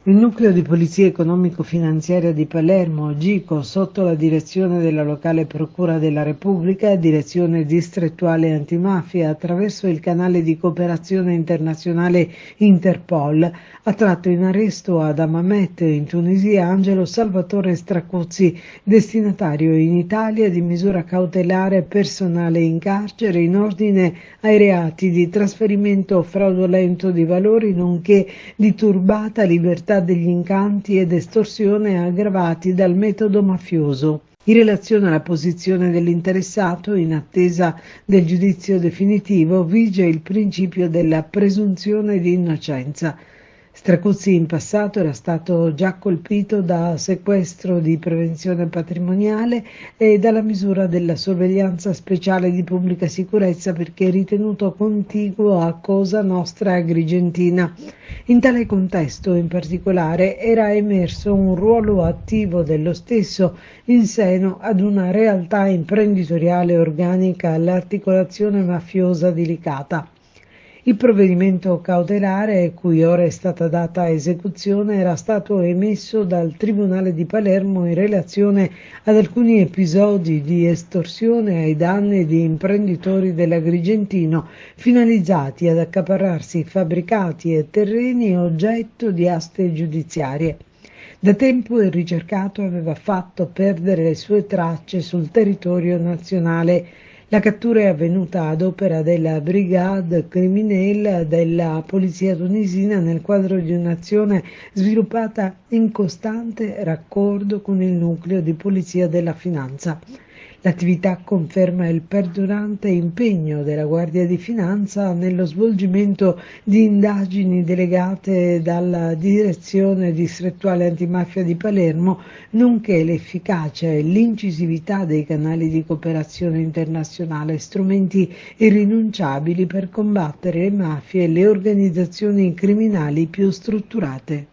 Il nucleo di polizia economico-finanziaria di Palermo, GICO, sotto la direzione della locale Procura della Repubblica, direzione distrettuale antimafia, attraverso il canale di cooperazione internazionale Interpol, ha tratto in arresto ad Hammamet, in Tunisia, Angelo Salvatore Stracuzzi, destinatario in Italia di misura cautelare personale in carcere in ordine ai reati di trasferimento fraudolento di valori, nonché di turbata libertà degli incanti ed estorsione aggravati dal metodo mafioso. In relazione alla posizione dell'interessato, in attesa del giudizio definitivo, vige il principio della presunzione di innocenza. Stracuzzi in passato era stato già colpito da sequestro di prevenzione patrimoniale e dalla misura della sorveglianza speciale di pubblica sicurezza perché ritenuto contiguo a Cosa Nostra Agrigentina. In tale contesto, in particolare, era emerso un ruolo attivo dello stesso in seno ad una realtà imprenditoriale organica all'articolazione mafiosa delicata. Il provvedimento cautelare, cui ora è stata data esecuzione, era stato emesso dal Tribunale di Palermo in relazione ad alcuni episodi di estorsione ai danni di imprenditori dell'Agrigentino finalizzati ad accaparrarsi fabbricati e terreni oggetto di aste giudiziarie. Da tempo il ricercato aveva fatto perdere le sue tracce sul territorio nazionale. La cattura è avvenuta ad opera della Brigade Criminelle della polizia tunisina nel quadro di un'azione sviluppata in costante raccordo con il nucleo di polizia della finanza. L'attività conferma il perdurante impegno della Guardia di Finanza nello svolgimento di indagini delegate dalla Direzione Distrettuale Antimafia di Palermo, nonché l'efficacia e l'incisività dei canali di cooperazione internazionale, strumenti irrinunciabili per combattere le mafie e le organizzazioni criminali più strutturate.